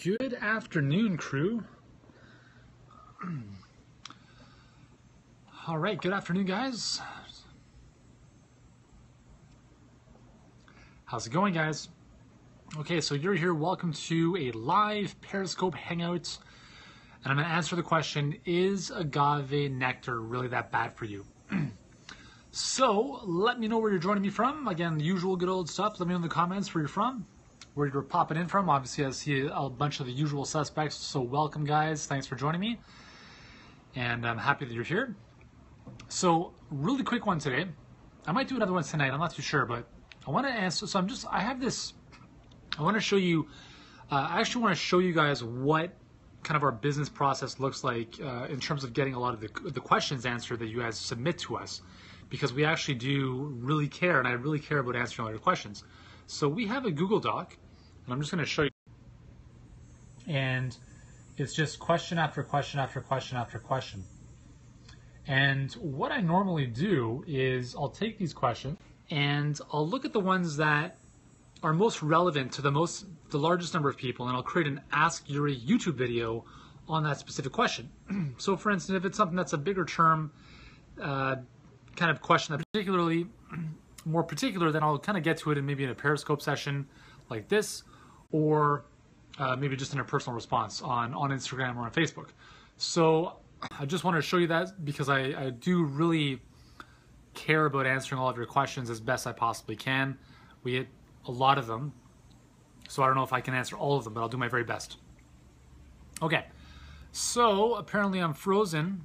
Good afternoon, crew. All right, good afternoon, guys. How's it going, guys? Okay, so you're here. Welcome to a live Periscope hangout. And I'm going to answer the question, is agave nectar really that bad for you? So let me know where you're joining me from. Again, the usual good old stuff. Let me know in the comments where you're from, where you're popping in from. Obviously, I see a bunch of the usual suspects. So welcome, guys. Thanks for joining me. And I'm happy that you're here. So really quick one today. I might do another one tonight. I'm not too sure, but I want to answer. So I have this. I want to show you. I actually want to show you guys what kind of our business process looks like in terms of getting a lot of the questions answered that you guys submit to us, because we actually do really care, and I really care about answering all your questions. So we have a Google Doc, and I'm just going to show you. And it's just question after question after question after question. And what I normally do is I'll take these questions and I'll look at the ones that are most relevant to the largest number of people, and I'll create an Ask Yuri YouTube video on that specific question. So for instance, if it's something that's a bigger term kind of question that particularly more particular, then I'll kind of get to it in maybe in a Periscope session like this, or maybe just in a personal response on Instagram or on Facebook. So I just want to show you that because I do really care about answering all of your questions as best I possibly can. We get a lot of them, so I don't know if I can answer all of them, but I'll do my very best. Okay, so apparently I'm frozen.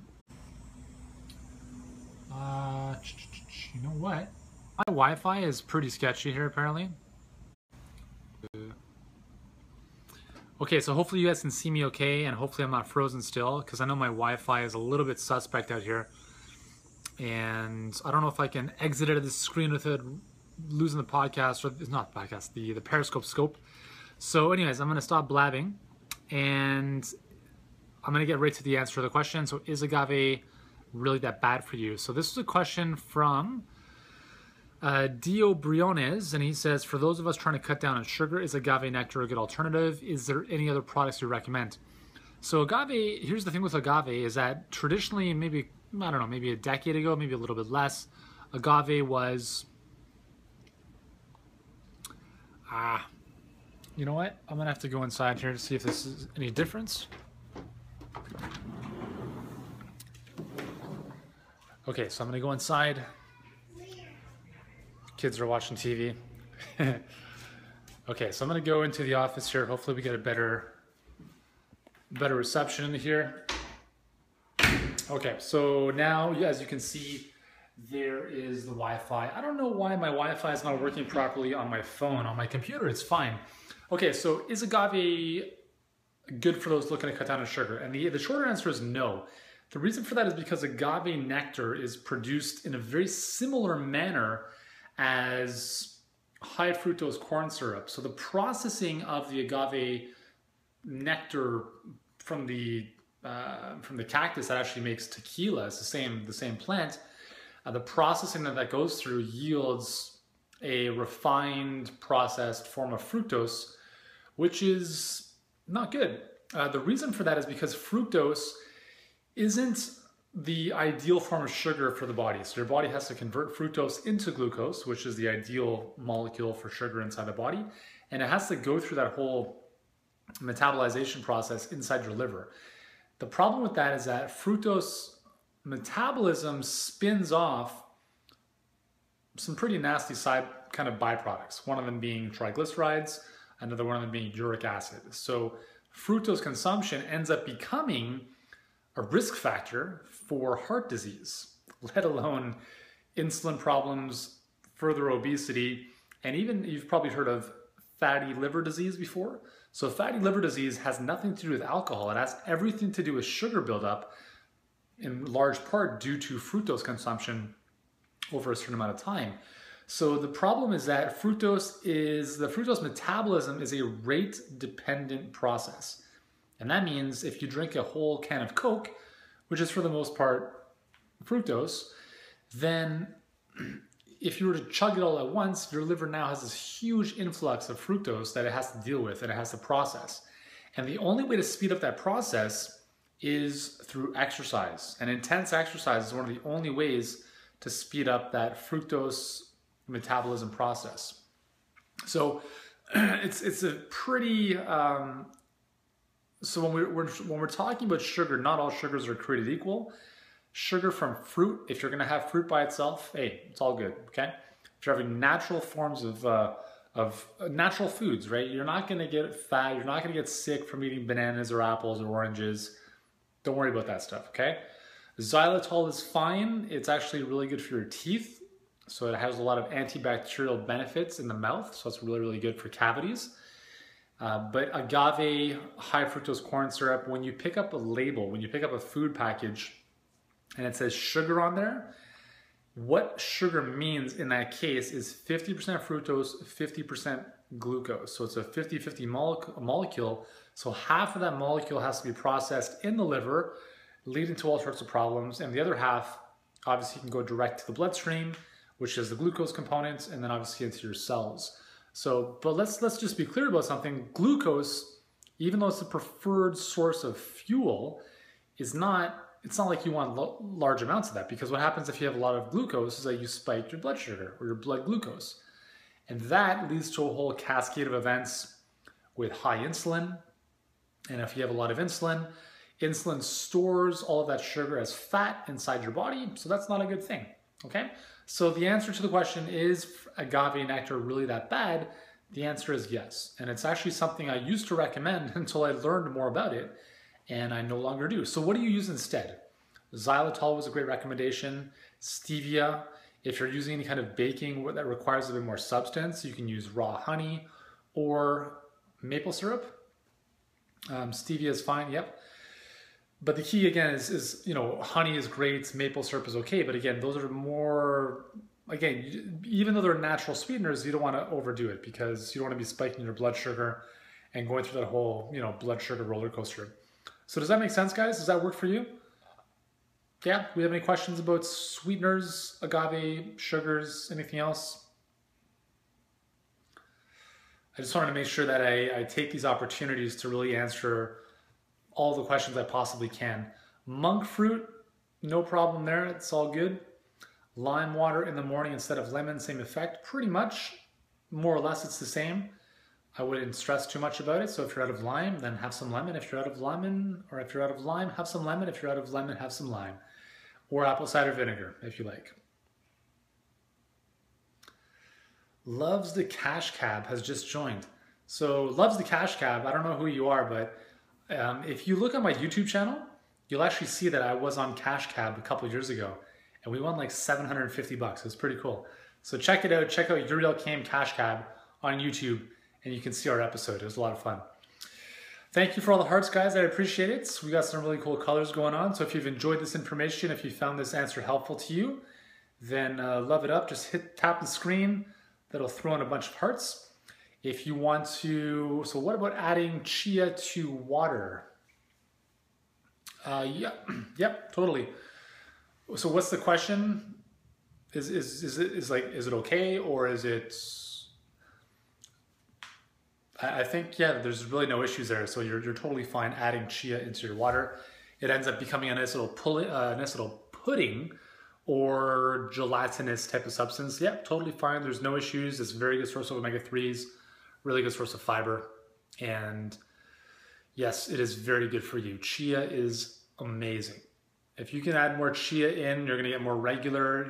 You know what? My Wi-Fi is pretty sketchy here apparently. Okay, so hopefully you guys can see me okay, and hopefully I'm not frozen still, because I know my Wi-Fi is a little bit suspect out here. And I don't know if I can exit out of this screen without losing the podcast, or it's not the podcast, the Periscope scope. So anyways, I'm going to stop blabbing, and I'm going to get right to the answer to the question. So is agave really that bad for you? So this is a question from Dio Briones, and he says, for those of us trying to cut down on sugar, is agave nectar a good alternative? Is there any other products you recommend? So agave, here's the thing with agave, is that traditionally, maybe, I don't know, maybe a decade ago, maybe a little bit less, agave was, you know what? I'm gonna have to go inside here to see if this is any difference. Okay, so I'm gonna go inside. Kids are watching TV. Okay, so I'm gonna go into the office here. Hopefully we get a better reception in here. Okay, so now as you can see, there is the Wi-Fi. I don't know why my Wi-Fi is not working properly on my phone. On my computer, it's fine. Okay, so is agave good for those looking to cut down on sugar? And the shorter answer is no. The reason for that is because agave nectar is produced in a very similar manner as high fructose corn syrup. So the processing of the agave nectar from the cactus that actually makes tequila, it's the same plant. The processing that goes through yields a refined, processed form of fructose, which is not good. The reason for that is because fructose isn't the ideal form of sugar for the body. So your body has to convert fructose into glucose, which is the ideal molecule for sugar inside the body. And it has to go through that whole metabolization process inside your liver. The problem with that is that fructose metabolism spins off some pretty nasty side kind of byproducts, one of them being triglycerides, another one of them being uric acid. So fructose consumption ends up becoming a risk factor for heart disease, let alone insulin problems, further obesity, and even you've probably heard of fatty liver disease before. So fatty liver disease has nothing to do with alcohol. It has everything to do with sugar buildup, in large part due to fructose consumption over a certain amount of time. So the problem is that the fructose metabolism is a rate dependent process. And that means if you drink a whole can of Coke, which is for the most part fructose, then if you were to chug it all at once, your liver now has this huge influx of fructose that it has to deal with, that it has to process. And the only way to speed up that process is through exercise. And intense exercise is one of the only ways to speed up that fructose metabolism process. So it's a pretty, so when we're talking about sugar, not all sugars are created equal. Sugar from fruit, if you're gonna have fruit by itself, hey, it's all good, okay? If you're having natural forms of natural foods, right? You're not gonna get fat, you're not gonna get sick from eating bananas or apples or oranges. Don't worry about that stuff, okay? Xylitol is fine. It's actually really good for your teeth. So it has a lot of antibacterial benefits in the mouth. So it's really, really good for cavities. But agave, high fructose corn syrup, when you pick up a label, when you pick up a food package and it says sugar on there, what sugar means in that case is 50% fructose, 50% glucose. So it's a 50-50 molecule. So half of that molecule has to be processed in the liver, leading to all sorts of problems. And the other half, obviously, can go direct to the bloodstream, which is the glucose components, and then obviously into your cells. So, but let's just be clear about something. Glucose, even though it's the preferred source of fuel, it's not like you want large amounts of that, because what happens if you have a lot of glucose is that you spike your blood sugar or your blood glucose. And that leads to a whole cascade of events with high insulin. And if you have a lot of insulin, insulin stores all of that sugar as fat inside your body. So that's not a good thing, okay? So the answer to the question, is agave nectar really that bad? The answer is yes. And it's actually something I used to recommend until I learned more about it, and I no longer do. So what do you use instead? Xylitol was a great recommendation. Stevia, if you're using any kind of baking that requires a bit more substance, you can use raw honey or maple syrup. Stevia is fine, yep. But the key again is honey is great, maple syrup is okay, but again, those are more, again, even though they're natural sweeteners, you don't want to overdo it, because you don't want to be spiking your blood sugar and going through that whole, blood sugar roller coaster. So does that make sense, guys? Does that work for you? Yeah, we have any questions about sweeteners, agave, sugars, anything else? I just wanted to make sure that I take these opportunities to really answer all the questions I possibly can. Monk fruit, no problem there, it's all good. Lime water in the morning instead of lemon, same effect. Pretty much, more or less it's the same. I wouldn't stress too much about it. So if you're out of lime, then have some lemon. If you're out of lemon, or if you're out of lime, have some lemon. If you're out of lemon, have some lime. Or apple cider vinegar, if you like. Loves the Cash Cab has just joined. So Loves the Cash Cab, I don't know who you are, but if you look on my YouTube channel, you'll actually see that I was on Cash Cab a couple years ago, and we won like $750. It was pretty cool. So check it out. Check out Yuri Elkaim Cash Cab on YouTube, and you can see our episode. It was a lot of fun. Thank you for all the hearts, guys. I appreciate it. We got some really cool colors going on. So if you've enjoyed this information, if you found this answer helpful to you, then love it up. Just tap the screen. That'll throw in a bunch of hearts. If you want to, so what about adding chia to water? Yep, totally. So what's the question? Is it okay, or is it? I think, yeah, there's really no issues there. So you're totally fine adding chia into your water. It ends up becoming a nice little pudding or gelatinous type of substance. Yeah, totally fine. There's no issues. It's a very good source of omega-3s, really good source of fiber. And yes, it is very good for you. Chia is amazing. If you can add more chia in, you're going to get more regular.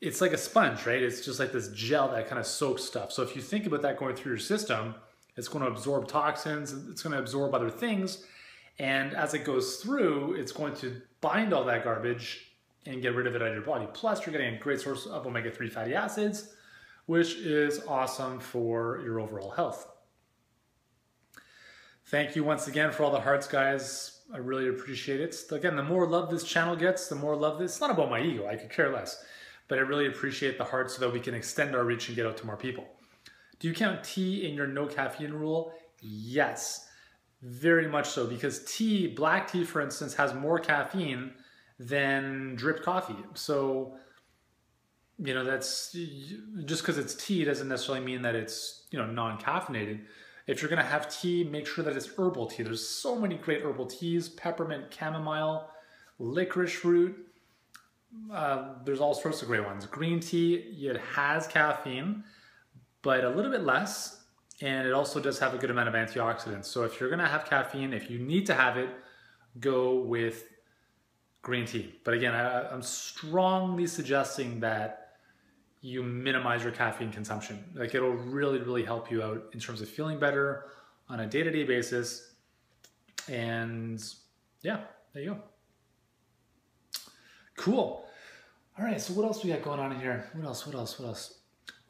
It's like a sponge, right? It's just like this gel that kind of soaks stuff. So if you think about that going through your system, it's going to absorb toxins, it's going to absorb other things. And as it goes through, it's going to bind all that garbage and get rid of it out of your body. Plus, you're getting a great source of omega-3 fatty acids, which is awesome for your overall health. Thank you once again for all the hearts, guys. I really appreciate it. Again, the more love this channel gets, the more love this. It's not about my ego. I could care less. But I really appreciate the hearts so that we can extend our reach and get out to more people. Do you count tea in your no caffeine rule? Yes, very much so. Because tea, black tea, for instance, has more caffeine than drip coffee. So, that's just because it's tea doesn't necessarily mean that it's, non-caffeinated. If you're gonna have tea, make sure that it's herbal tea. There's so many great herbal teas: peppermint, chamomile, licorice root. There's all sorts of great ones. Green tea, it has caffeine, but a little bit less, and it also does have a good amount of antioxidants. So if you're gonna have caffeine, if you need to have it, go with green tea. But again, I'm strongly suggesting that you minimize your caffeine consumption. Like, it'll really, really help you out in terms of feeling better on a day-to-day basis. And yeah, there you go. Cool. All right, so what else we got going on in here? What else? What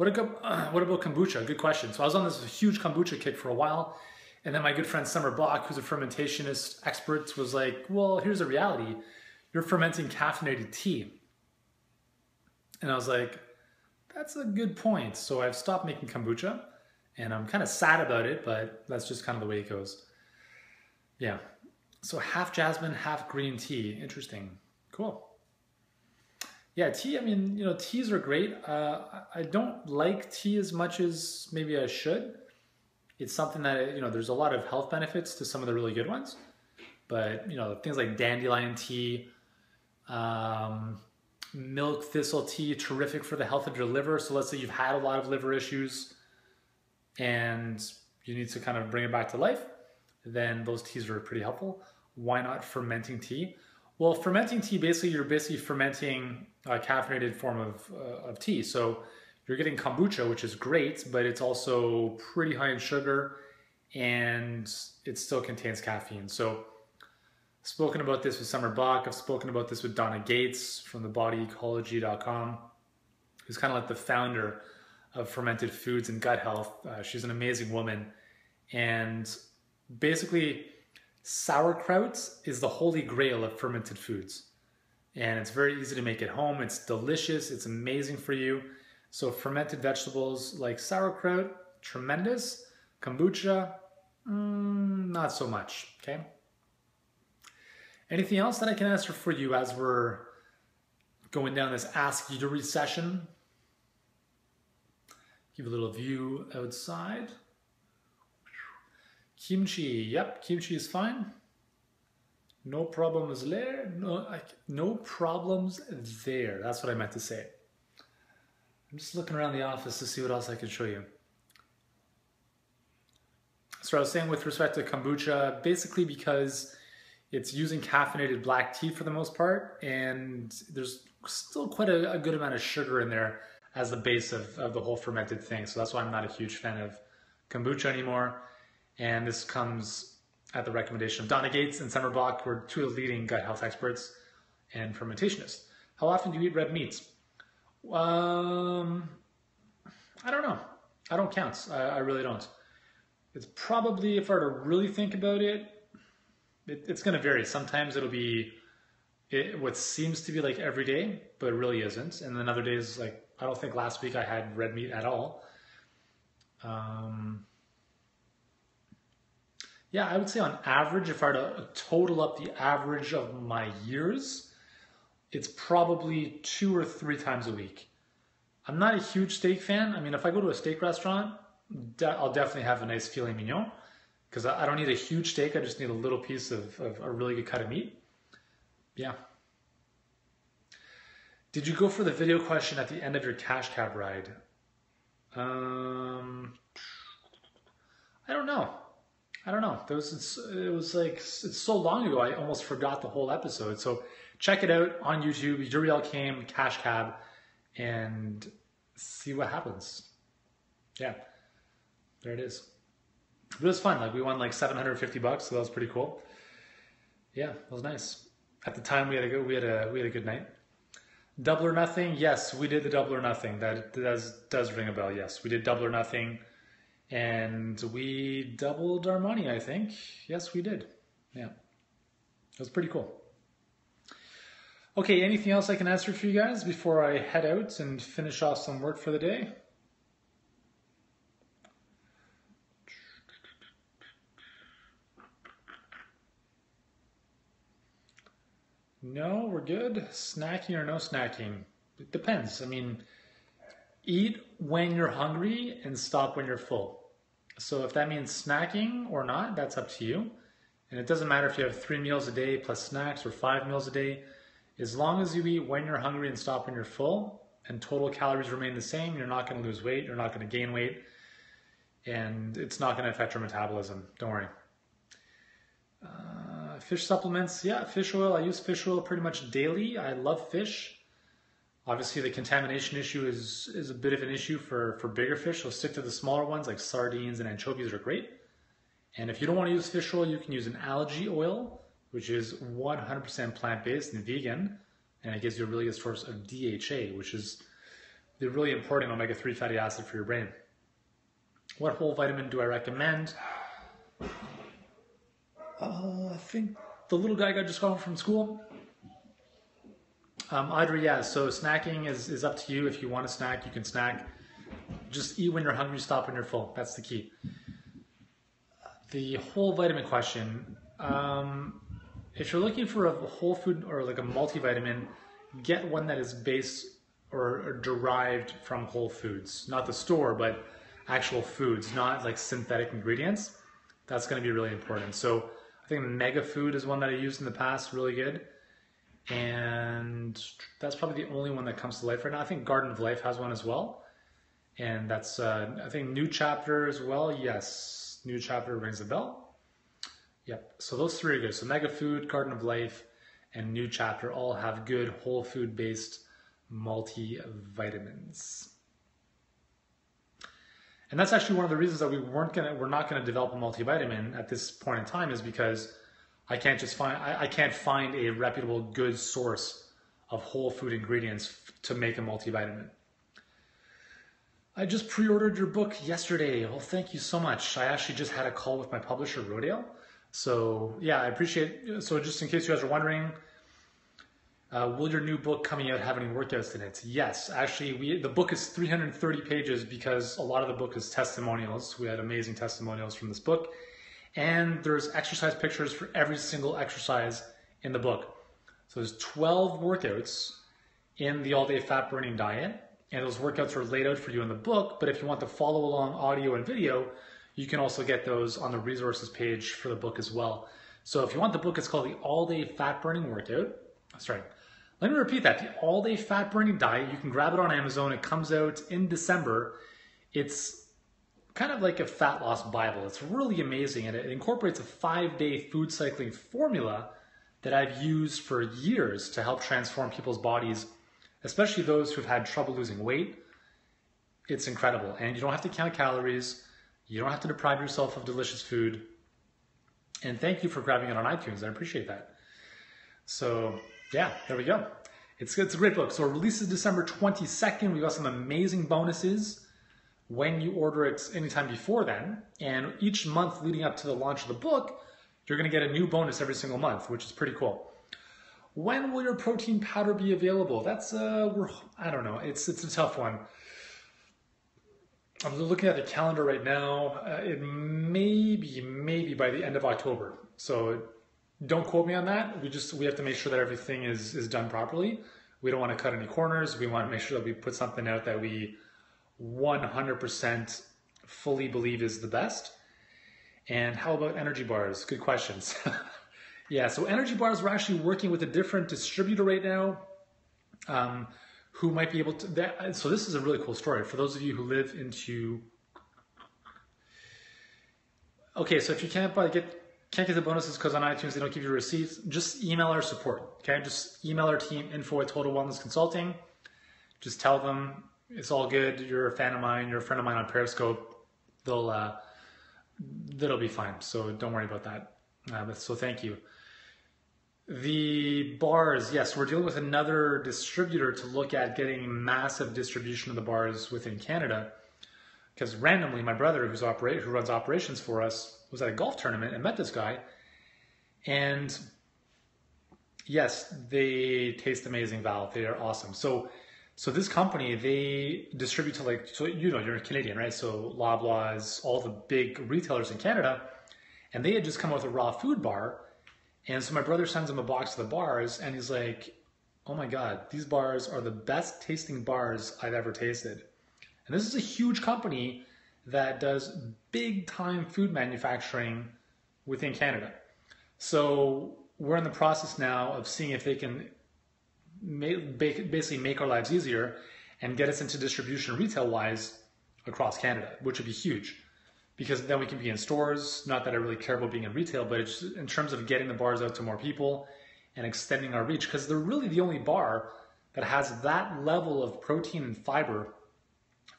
about kombucha? Good question. So I was on this huge kombucha kick for a while, and then my good friend Summer Bach, who's a fermentationist expert, was like, well, here's the reality. You're fermenting caffeinated tea. And I was like, that's a good point. So I've stopped making kombucha, and I'm kind of sad about it, but that's just kind of the way it goes. Yeah. So half jasmine, half green tea. Interesting. Cool. Yeah, tea, I mean, teas are great. I don't like tea as much as maybe I should. It's something that, there's a lot of health benefits to some of the really good ones. But, things like dandelion tea, milk thistle tea, terrific for the health of your liver. So let's say you've had a lot of liver issues and you need to kind of bring it back to life, then those teas are pretty helpful. Why not fermenting tea? Well, fermenting tea, you're fermenting a caffeinated form of tea. So you're getting kombucha, which is great, but it's also pretty high in sugar and it still contains caffeine. So I've spoken about this with Summer Bach. I've spoken about this with Donna Gates from thebodyecology.com, who's kind of like the founder of fermented foods and gut health. She's an amazing woman. And basically, sauerkraut is the holy grail of fermented foods. And it's very easy to make at home. It's delicious. It's amazing for you. So fermented vegetables like sauerkraut, tremendous. Kombucha, not so much, okay? Anything else that I can answer for you as we're going down this Ask Yuri session? Give a little view outside. Kimchi, yep, kimchi is fine. No problems there. No problems there. That's what I meant to say. I'm just looking around the office to see what else I can show you. So I was saying with respect to kombucha, basically because it's using caffeinated black tea for the most part, and there's still quite a good amount of sugar in there as the base of the whole fermented thing. So that's why I'm not a huge fan of kombucha anymore. And this comes at the recommendation of Donna Gates and Summer Bach, who are two of the leading gut health experts and fermentationists. How often do you eat red meats? I don't know. I don't count. I really don't. It's probably, if I were to really think about it, it's going to vary. Sometimes it'll be what seems to be like every day, but it really isn't. And then other days, like, I don't think last week I had red meat at all. Yeah, I would say on average, if I were to total up the average of my years, it's probably 2 or 3 times a week. I'm not a huge steak fan. I mean, if I go to a steak restaurant, I'll definitely have a nice filet mignon, because I don't need a huge steak. I just need a little piece of a really good cut of meat. Yeah. Did you go for the video question at the end of your cash cab ride? I don't know. It was like, it's so long ago, I almost forgot the whole episode. So check it out on YouTube, Yuri Elkaim, Cash Cab, and see what happens. Yeah, there it is. But it was fun. Like, we won like $750, so that was pretty cool. Yeah, it was nice. At the time, we had a good night. Double or nothing? Yes, we did the double or nothing. That does ring a bell. Yes, we did double or nothing. And we doubled our money, I think. Yes, we did. Yeah. It was pretty cool. Okay, anything else I can answer for you guys before I head out and finish off some work for the day? No, we're good. Snacking or no snacking? It depends. I mean, eat when you're hungry and stop when you're full. So if that means snacking or not, that's up to you. And it doesn't matter if you have 3 meals a day plus snacks or 5 meals a day. As long as you eat when you're hungry and stop when you're full, and total calories remain the same, you're not going to lose weight, you're not going to gain weight, and it's not going to affect your metabolism. Don't worry. Fish supplements, yeah, fish oil. I use fish oil pretty much daily. I love fish. Obviously, the contamination issue is a bit of an issue for bigger fish, so stick to the smaller ones like sardines and anchovies are great. And if you don't want to use fish oil, you can use an algae oil, which is 100% plant-based and vegan, and it gives you a really good source of DHA, which is the really important omega-3 fatty acid for your brain. What whole vitamin do I recommend? I think the little guy just got home from school. Either, yeah, so snacking is up to you. If you want to snack, you can snack. Just eat when you're hungry, stop when you're full. That's the key. The whole vitamin question. If you're looking for a whole food or like a multivitamin, get one that is based or derived from whole foods. Not the store, but actual foods, not like synthetic ingredients. That's going to be really important. So I think Mega Food is one that I used in the past, really good. And that's probably the only one that comes to life right now. I think Garden of Life has one as well. And that's, I think New Chapter as well. Yes, New Chapter rings a bell. Yep, so those 3 are good. So Mega Food, Garden of Life, and New Chapter all have good whole food based multivitamins. And that's actually one of the reasons that we're not gonna develop a multivitamin at this point in time, is because I can't find a reputable good source of whole food ingredients to make a multivitamin. I just pre-ordered your book yesterday. Well, thank you so much. I actually just had a call with my publisher, Rodale. So yeah, I appreciate it. So just in case you guys are wondering, will your new book coming out have any workouts in it? Yes, actually, the book is 330 pages because a lot of the book is testimonials. We had amazing testimonials from this book. And there's exercise pictures for every single exercise in the book. So there's 12 workouts in the all-day fat-burning diet. And those workouts are laid out for you in the book. But if you want to follow along audio and video, you can also get those on the resources page for the book as well. So if you want the book, it's called the All-Day Fat-Burning Workout. Sorry. Let me repeat that. The All-Day Fat-Burning Diet. You can grab it on Amazon. It comes out in December. It's kind of like a fat loss Bible. It's really amazing, and it incorporates a 5-day food cycling formula that I've used for years to help transform people's bodies, especially those who've had trouble losing weight. It's incredible, and you don't have to count calories. You don't have to deprive yourself of delicious food. And thank you for grabbing it on iTunes. I appreciate that. So yeah, there we go. It's a great book. So it releases December 22nd. We got some amazing bonuses when you order it anytime before then. And each month leading up to the launch of the book, you're going to get a new bonus every single month, which is pretty cool. When will your protein powder be available? That's, I don't know. It's a tough one. I'm looking at the calendar right now. It may be by the end of October. So don't quote me on that. We have to make sure that everything is done properly. We don't want to cut any corners. We want to make sure that we put something out that we 100% fully believe is the best. And how about energy bars? Good questions. Yeah, so energy bars, we're actually working with a different distributor right now who might be able to, so this is a really cool story. For those of you who live into, okay, so if you can't get the bonuses because on iTunes they don't give you receipts, just email our support, okay? Just email our team, info@Total Wellness Consulting. Just tell them it's all good. You're a fan of mine. You're a friend of mine on Periscope. That'll be fine. So don't worry about that. So thank you. The bars, yes, we're dealing with another distributor to look at getting massive distribution of the bars within Canada. Because randomly, my brother, who runs operations for us, was at a golf tournament and met this guy. And yes, they taste amazing, Val. They are awesome. So this company, they distribute to so you're Canadian, right? So Loblaws, all the big retailers in Canada, and they had just come out with a raw food bar. And so my brother sends him a box of the bars, and he's like, oh my God, these bars are the best tasting bars I've ever tasted. And this is a huge company that does big time food manufacturing within Canada. So we're in the process now of seeing if they can basically make our lives easier and get us into distribution retail wise across Canada, which would be huge, because then we can be in stores. Not that I really care about being in retail, but it's just in terms of getting the bars out to more people and extending our reach, because they're really the only bar that has that level of protein and fiber.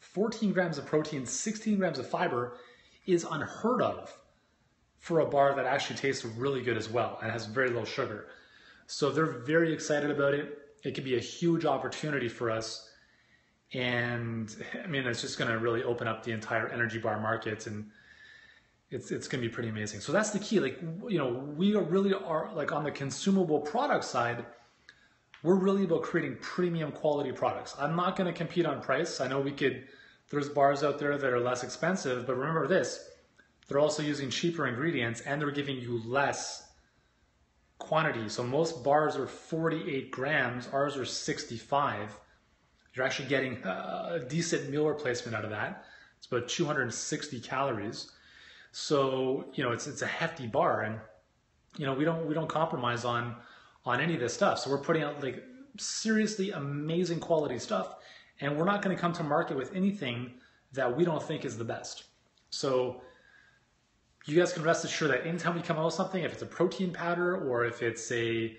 14 grams of protein, 16 grams of fiber is unheard of for a bar that actually tastes really good as well and has very low sugar. So they're very excited about it. It could be a huge opportunity for us. And I mean, it's just going to really open up the entire energy bar market, and it's going to be pretty amazing. So that's the key. Like, you know, we really are like on the consumable product side, we're really about creating premium quality products. I'm not going to compete on price. I know there's bars out there that are less expensive, but remember this, they're also using cheaper ingredients and they're giving you less quantity. So most bars are 48 grams, ours are 65. You're actually getting a decent meal replacement out of that. It's about 260 calories. So, you know, it's a hefty bar, and, you know, we don't compromise on any of this stuff. So we're putting out like seriously amazing quality stuff, and we're not going to come to market with anything that we don't think is the best. So you guys can rest assured that anytime we come out with something, if it's a protein powder or if it's a,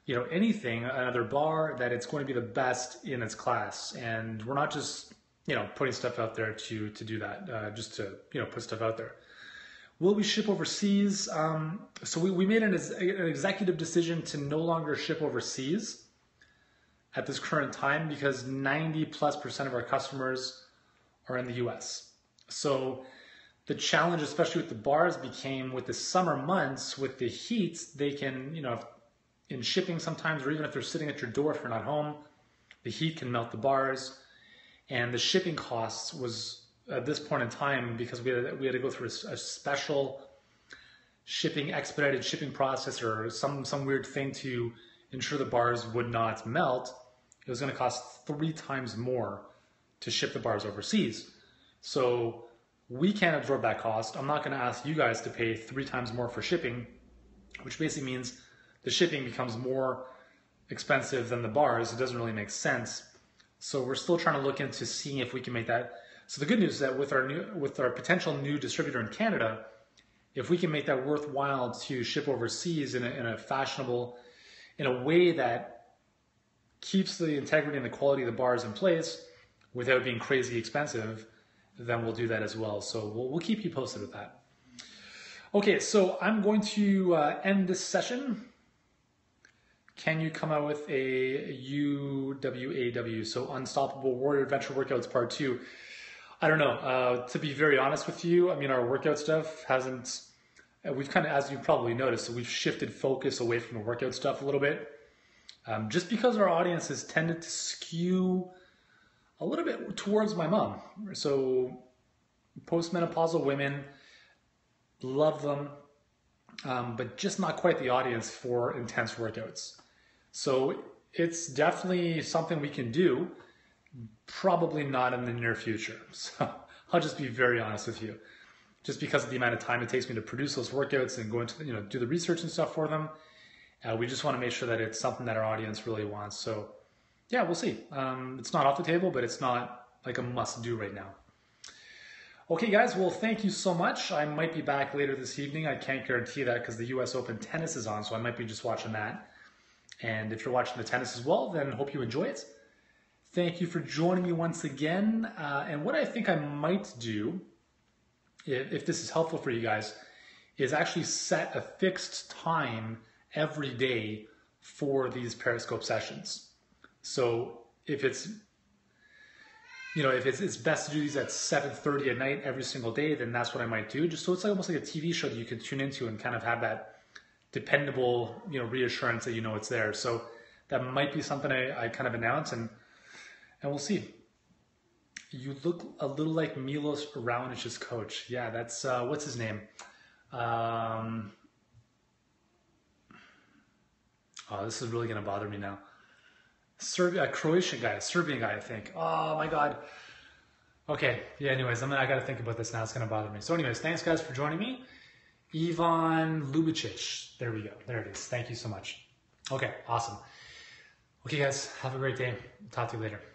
you know, anything, another bar, that it's going to be the best in its class. And we're not just, you know, putting stuff out there to do that, just to, you know, put stuff out there. Will we ship overseas? So we made an executive decision to no longer ship overseas at this current time, because 90+% of our customers are in the US. So the challenge, especially with the bars, became with the summer months, with the heat, they can, you know, in shipping sometimes, or even if they're sitting at your door if you're not home, the heat can melt the bars. And the shipping costs was, at this point in time, because we had to go through a special expedited shipping process, or some weird thing to ensure the bars would not melt, it was going to cost 3 times more to ship the bars overseas. So we can't absorb that cost. I'm not going to ask you guys to pay 3 times more for shipping, which basically means the shipping becomes more expensive than the bars. It doesn't really make sense. So we're still trying to look into seeing if we can make that. So the good news is that with our potential new distributor in Canada, if we can make that worthwhile to ship overseas in a fashionable, in a way that keeps the integrity and the quality of the bars in place without being crazy expensive, then we'll do that as well. So we'll keep you posted with that. Okay, so I'm going to end this session. Can you come out with a UWAW? So Unstoppable Warrior Adventure Workouts Part 2. I don't know. To be very honest with you, I mean, our workout stuff hasn't, we've kind of, as you probably noticed, so we've shifted focus away from the workout stuff a little bit. Just because our audience has tended to skew a little bit towards my mom. So postmenopausal women, love them, but just not quite the audience for intense workouts. So it's definitely something we can do, probably not in the near future. So I'll just be very honest with you. Just because of the amount of time it takes me to produce those workouts and go into, you know, do the research and stuff for them, we just want to make sure that it's something that our audience really wants. So yeah, we'll see. It's not off the table, but it's not like a must do right now. Okay, guys, well, thank you so much. I might be back later this evening. I can't guarantee that because the US Open tennis is on, so I might be just watching that. And if you're watching the tennis as well, then hope you enjoy it. Thank you for joining me once again. And what I think I might do, if this is helpful for you guys, is actually set a fixed time every day for these Periscope sessions. So if it's, you know, if it's best to do these at 7:30 at night every single day, then that's what I might do. Just so it's like almost like a TV show that you can tune into and kind of have that dependable, you know, reassurance that you know it's there. So that might be something I kind of announce, and we'll see. You look a little like Milos Raonic's coach. Yeah, that's what's his name? Oh, this is really gonna bother me now. Serbian guy, I think. Oh my God. Okay, yeah, anyways, I got to think about this now. It's going to bother me. So anyways, thanks guys for joining me. Ivan Lubicic. There we go. There it is. Thank you so much. Okay, awesome. Okay, guys, have a great day. Talk to you later.